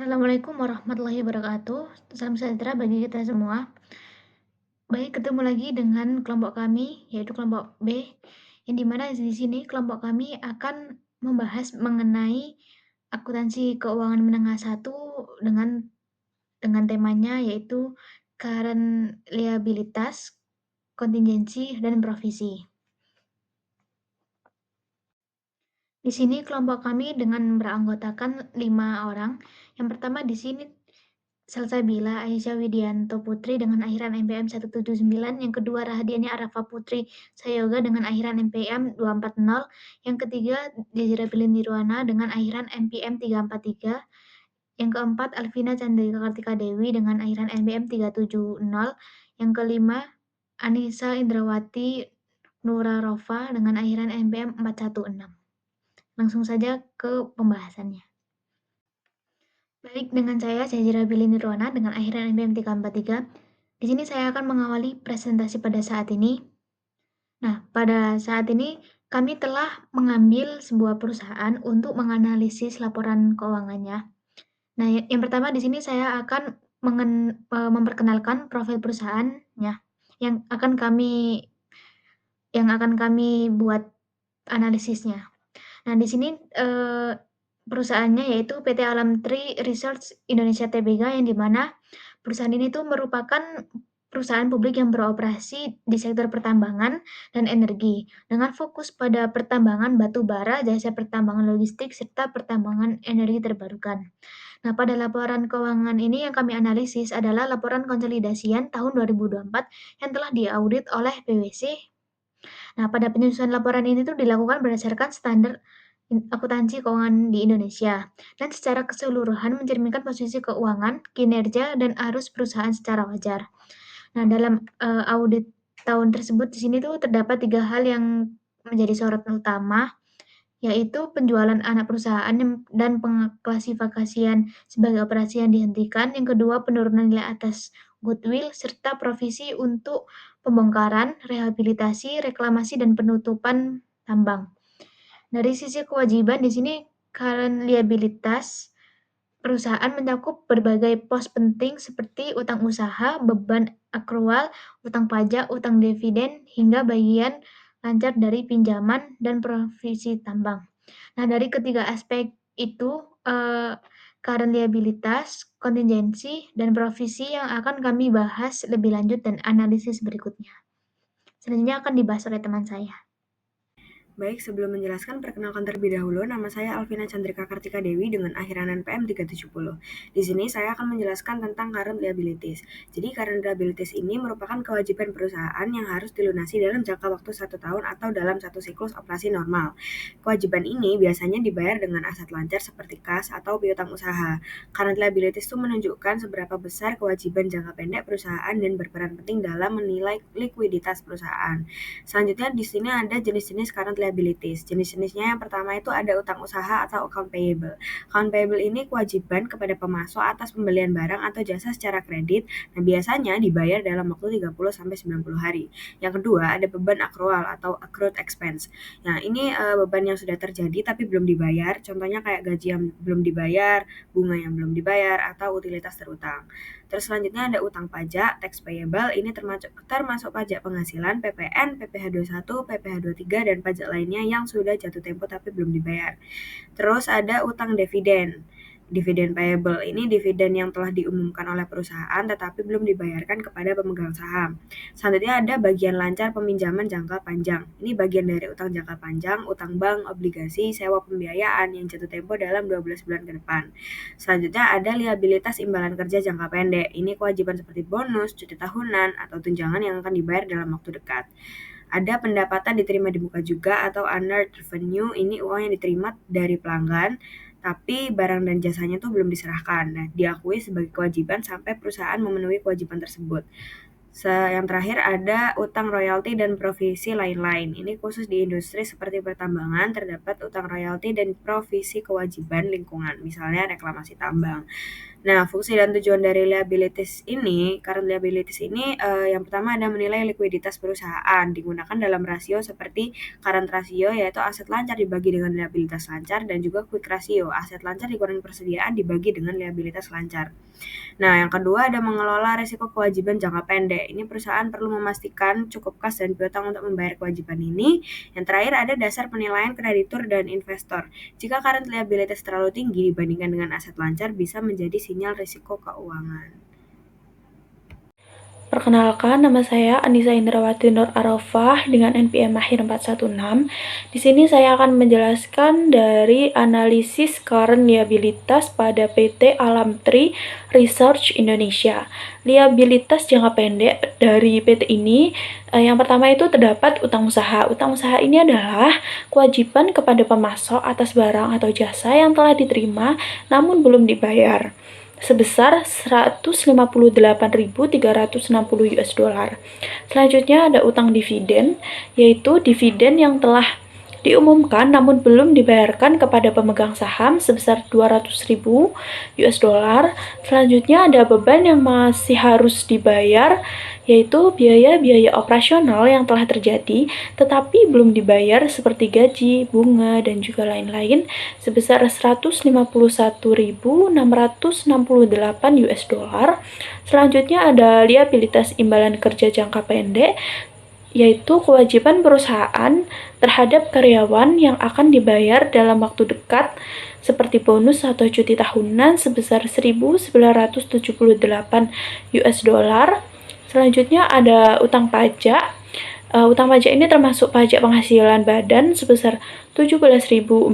Assalamualaikum warahmatullahi wabarakatuh. Salam sejahtera bagi kita semua. Baik, ketemu lagi dengan kelompok kami, yaitu kelompok B, yang dimana di sini kelompok kami akan membahas mengenai akuntansi keuangan menengah satu dengan temanya yaitu current liabilitas, kontingensi, dan provisi. Di sini kelompok kami dengan beranggotakan 5 orang. Yang pertama di sini Salsabila Aisyah Widianto Putri dengan akhiran NPM 179, yang kedua Rahadiani Arafa Putri Sayoga dengan akhiran NPM 240, yang ketiga Jazira Bilin Nirwana dengan akhiran NPM 343, yang keempat Alvina Chandrika Kartika Dewi dengan akhiran NPM 370, yang kelima Anissa Indrawati Nurarofa dengan akhiran NPM 416. Langsung saja ke pembahasannya. Baik, dengan saya Jazira Bilin Nirwana dengan akhiran NPM 343. Di sini saya akan mengawali presentasi pada saat ini. Nah, pada saat ini kami telah mengambil sebuah perusahaan untuk menganalisis laporan keuangannya. Nah, yang pertama di sini saya akan memperkenalkan profil perusahaannya yang akan kami buat analisisnya. Nah, di sini perusahaannya yaitu PT Alam Tri Research Indonesia Tbk, yang dimana perusahaan ini tuh merupakan perusahaan publik yang beroperasi di sektor pertambangan dan energi dengan fokus pada pertambangan batu bara, jasa pertambangan logistik, serta pertambangan energi terbarukan. Nah, pada laporan keuangan ini yang kami analisis adalah laporan konsolidasian tahun 2024 yang telah diaudit oleh PwC. Nah, pada penyusunan laporan ini tuh dilakukan berdasarkan standar akuntansi keuangan di Indonesia dan secara keseluruhan mencerminkan posisi keuangan, kinerja, dan arus perusahaan secara wajar. Nah, dalam audit tahun tersebut di sini tuh terdapat 3 hal yang menjadi sorotan utama, yaitu penjualan anak perusahaan dan pengklasifikasian sebagai operasi yang dihentikan. Yang kedua, penurunan nilai atas goodwill serta provisi untuk pembongkaran, rehabilitasi, reklamasi, dan penutupan tambang. Dari sisi kewajiban di sini current liabilitas perusahaan mencakup berbagai pos penting seperti utang usaha, beban akrual, utang pajak, utang dividen, hingga bagian lancar dari pinjaman dan provisi tambang. Nah, dari ketiga aspek itu, current liabilitas, kontingensi, dan provisi yang akan kami bahas lebih lanjut dan analisis berikutnya. Selanjutnya akan dibahas oleh teman saya. Baik, sebelum menjelaskan, perkenalkan terlebih dahulu, nama saya Alvina Chandrika Kartika Dewi dengan akhiran NPM 370. Di sini saya akan menjelaskan tentang current liabilities. Jadi, current liabilities ini merupakan kewajiban perusahaan yang harus dilunasi dalam jangka waktu 1 tahun atau dalam satu siklus operasi normal. Kewajiban ini biasanya dibayar dengan aset lancar seperti kas atau piutang usaha. Current liabilities itu menunjukkan seberapa besar kewajiban jangka pendek perusahaan dan berperan penting dalam menilai likuiditas perusahaan. Selanjutnya di sini ada jenis-jenis current liabilities. Jenis-jenisnya yang pertama itu ada utang usaha atau account payable. Account payable ini kewajiban kepada pemasok atas pembelian barang atau jasa secara kredit. Nah, biasanya dibayar dalam waktu 30 sampai 90 hari. Yang kedua, ada beban akrual atau accrued expense. Nah, ini beban yang sudah terjadi tapi belum dibayar. Contohnya kayak gaji yang belum dibayar, bunga yang belum dibayar, atau utilitas terutang. Terus selanjutnya ada utang pajak, tax payable. Ini termasuk pajak penghasilan, PPN, PPh 21, PPh 23, dan pajak lainnya yang sudah jatuh tempo tapi belum dibayar. Terus ada utang dividen. Dividen payable ini dividen yang telah diumumkan oleh perusahaan tetapi belum dibayarkan kepada pemegang saham. Selanjutnya ada bagian lancar peminjaman jangka panjang. Ini bagian dari utang jangka panjang, utang bank, obligasi, sewa pembiayaan yang jatuh tempo dalam 12 bulan ke depan. Selanjutnya ada liabilitas imbalan kerja jangka pendek. Ini kewajiban seperti bonus, cuti tahunan, atau tunjangan yang akan dibayar dalam waktu dekat. Ada pendapatan diterima di muka juga atau unearned revenue. Ini uang yang diterima dari pelanggan tapi barang dan jasanya tuh belum diserahkan. Nah, diakui sebagai kewajiban sampai perusahaan memenuhi kewajiban tersebut. Yang terakhir ada utang royalti dan provisi lain-lain. Ini khusus di industri seperti pertambangan terdapat utang royalti dan provisi kewajiban lingkungan, misalnya reklamasi tambang. Nah, fungsi dan tujuan dari current liabilities ini, yang pertama ada menilai likuiditas perusahaan, digunakan dalam rasio seperti current ratio, yaitu aset lancar dibagi dengan liabilitas lancar, dan juga quick ratio, aset lancar dikurangi persediaan dibagi dengan liabilitas lancar. Nah, yang kedua ada mengelola risiko kewajiban jangka pendek. Ini perusahaan perlu memastikan cukup kas dan piutang untuk membayar kewajiban ini. Yang terakhir ada dasar penilaian kreditur dan investor. Jika current liabilities terlalu tinggi dibandingkan dengan aset lancar, bisa menjadi sinyal risiko keuangan. Perkenalkan, nama saya Anissa Indrawati Nur Arafah dengan NPM Mahir 416. Di sini saya akan menjelaskan dari analisis current liabilitas pada PT Alam Tri Research Indonesia. Liabilitas jangka pendek dari PT ini, yang pertama itu terdapat utang usaha. Utang usaha ini adalah kewajiban kepada pemasok atas barang atau jasa yang telah diterima namun belum dibayar sebesar 158.360 US dollar. Selanjutnya ada utang dividen, yaitu dividen yang telah diumumkan namun belum dibayarkan kepada pemegang saham sebesar 200.000 US dollar. Selanjutnya ada beban yang masih harus dibayar, yaitu biaya-biaya operasional yang telah terjadi tetapi belum dibayar seperti gaji, bunga, dan juga lain-lain sebesar 151.668 US dollar. Selanjutnya ada liabilitas imbalan kerja jangka pendek, yaitu kewajiban perusahaan terhadap karyawan yang akan dibayar dalam waktu dekat seperti bonus atau cuti tahunan sebesar 1.978 US dollar. Selanjutnya ada utang pajak. Utang pajak ini termasuk pajak penghasilan badan sebesar 17.447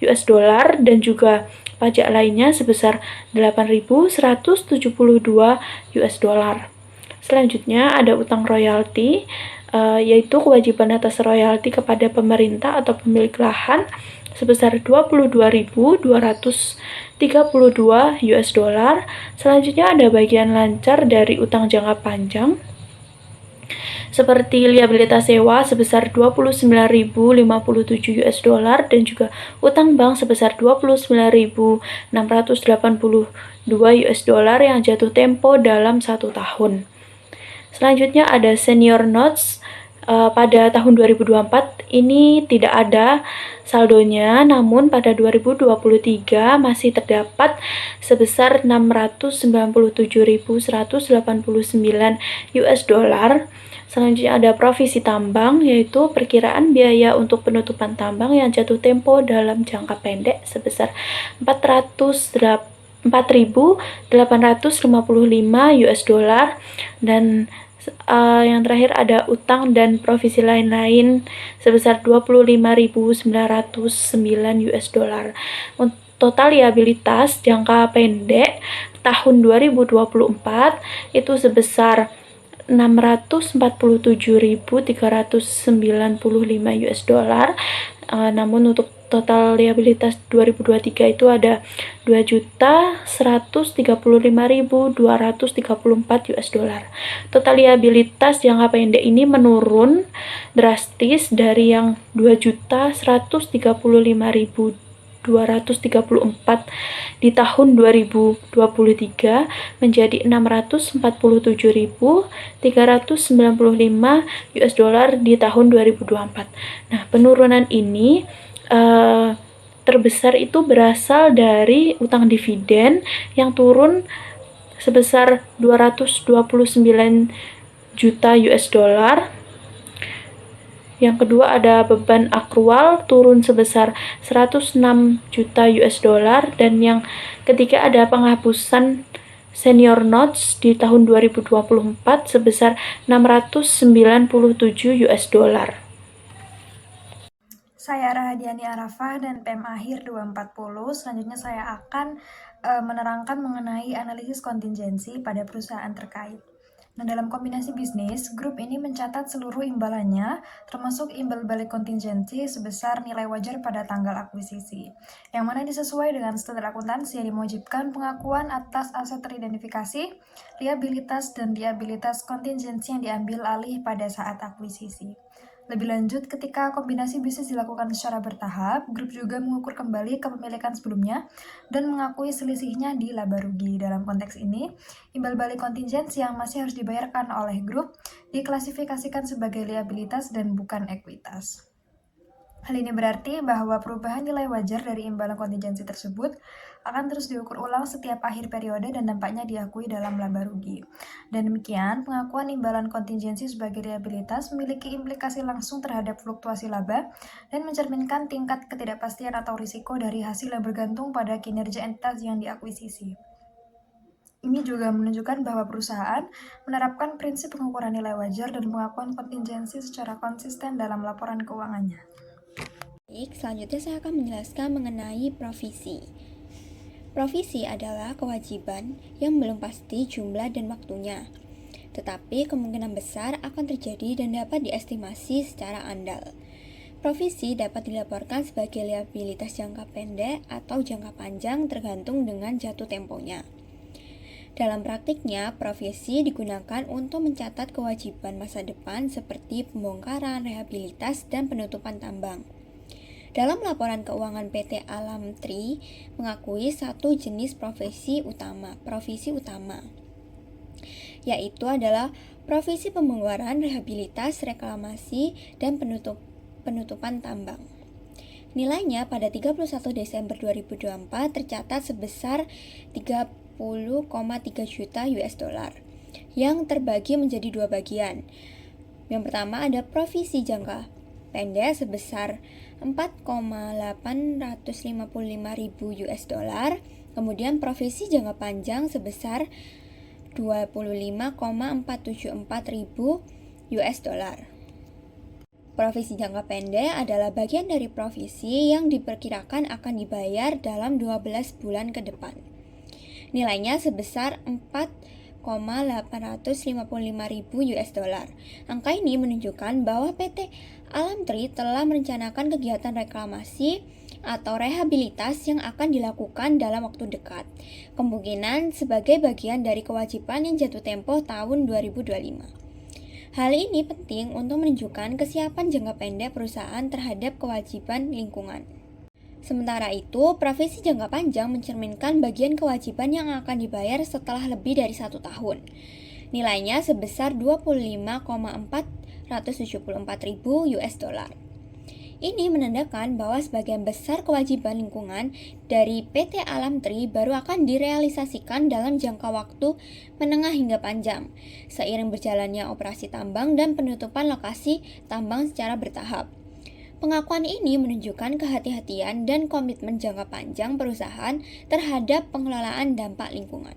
US dollar dan juga pajak lainnya sebesar 8.172 US dollar. Selanjutnya ada utang royalti, yaitu kewajiban atas royalti kepada pemerintah atau pemilik lahan sebesar 22.232 US dollar. Selanjutnya ada bagian lancar dari utang jangka panjang seperti liabilitas sewa sebesar 29.057 US dollar dan juga utang bank sebesar 29.682 US dollar yang jatuh tempo dalam 1 tahun. Selanjutnya ada senior notes. Pada tahun 2024 ini tidak ada saldonya, namun pada 2023 masih terdapat sebesar 697.189 US dollar. Selanjutnya ada provisi tambang, yaitu perkiraan biaya untuk penutupan tambang yang jatuh tempo dalam jangka pendek sebesar 4.855 US dollar. Dan yang terakhir ada utang dan provisi lain-lain sebesar 25.909 US dollar. Total liabilitas jangka pendek tahun 2024 itu sebesar 647.395 US dollar. Namun untuk total liabilitas 2023 itu ada 2.135.234 US dollar. Total liabilitas jangka pendek ini menurun drastis dari yang 2.135.234 di tahun 2023 menjadi 647.395 US dollar di tahun 2024. Nah, penurunan ini terbesar itu berasal dari utang dividen yang turun sebesar 229 juta US dollar. Yang kedua ada beban akrual turun sebesar 106 juta US dollar, dan yang ketiga ada penghapusan senior notes di tahun 2024 sebesar 697 US dollar. Saya Rahadiani Arafah dan PM Akhir 240. Selanjutnya saya akan menerangkan mengenai analisis kontingensi pada perusahaan terkait. Nah, dalam kombinasi bisnis, grup ini mencatat seluruh imbalannya, termasuk imbal balik kontingensi sebesar nilai wajar pada tanggal akuisisi, yang mana disesuai dengan standar akuntansi yang mewajibkan pengakuan atas aset teridentifikasi, liabilitas, dan liabilitas kontingensi yang diambil alih pada saat akuisisi. Lebih lanjut, ketika kombinasi bisnis dilakukan secara bertahap, grup juga mengukur kembali kepemilikan sebelumnya dan mengakui selisihnya di laba rugi. Dalam konteks ini, imbal balik kontingensi yang masih harus dibayarkan oleh grup diklasifikasikan sebagai liabilitas dan bukan ekuitas. Hal ini berarti bahwa perubahan nilai wajar dari imbalan kontingensi tersebut akan terus diukur ulang setiap akhir periode dan dampaknya diakui dalam laba rugi. Dan demikian, pengakuan imbalan kontingensi sebagai liabilitas memiliki implikasi langsung terhadap fluktuasi laba dan mencerminkan tingkat ketidakpastian atau risiko dari hasil yang bergantung pada kinerja entitas yang diakuisisi. Ini juga menunjukkan bahwa perusahaan menerapkan prinsip pengukuran nilai wajar dan pengakuan kontingensi secara konsisten dalam laporan keuangannya. Baik, selanjutnya saya akan menjelaskan mengenai provisi. Provisi adalah kewajiban yang belum pasti jumlah dan waktunya, tetapi kemungkinan besar akan terjadi dan dapat diestimasi secara andal. Provisi dapat dilaporkan sebagai liabilitas jangka pendek atau jangka panjang tergantung dengan jatuh temponya. Dalam praktiknya, provisi digunakan untuk mencatat kewajiban masa depan seperti pembongkaran, rehabilitas, dan penutupan tambang. Dalam laporan keuangan PT Alam Tri mengakui satu jenis provisi utama, yaitu adalah provisi pembongkaran, rehabilitas, reklamasi, dan penutupan tambang. Nilainya pada 31 Desember 2024 tercatat sebesar 30,3 juta US dollar yang terbagi menjadi dua bagian. Yang pertama ada provisi jangka pendek sebesar 4,855 ribu US dollar, kemudian provisi jangka panjang sebesar 25,474 ribu US dollar. Provisi jangka pendek adalah bagian dari provisi yang diperkirakan akan dibayar dalam 12 bulan ke depan. Nilainya sebesar 4,855 ribu US dollar. Angka ini menunjukkan bahwa PT Alam Tri telah merencanakan kegiatan reklamasi atau rehabilitas yang akan dilakukan dalam waktu dekat, kemungkinan sebagai bagian dari kewajiban yang jatuh tempo tahun 2025. Hal ini penting untuk menunjukkan kesiapan jangka pendek perusahaan terhadap kewajiban lingkungan. Sementara itu, provisi jangka panjang mencerminkan bagian kewajiban yang akan dibayar setelah lebih dari 1 tahun. Nilainya sebesar 25,474 ribu US dollar. Ini menandakan bahwa sebagian besar kewajiban lingkungan dari PT Alam Tri baru akan direalisasikan dalam jangka waktu menengah hingga panjang, seiring berjalannya operasi tambang dan penutupan lokasi tambang secara bertahap. Pengakuan ini menunjukkan kehati-hatian dan komitmen jangka panjang perusahaan terhadap pengelolaan dampak lingkungan.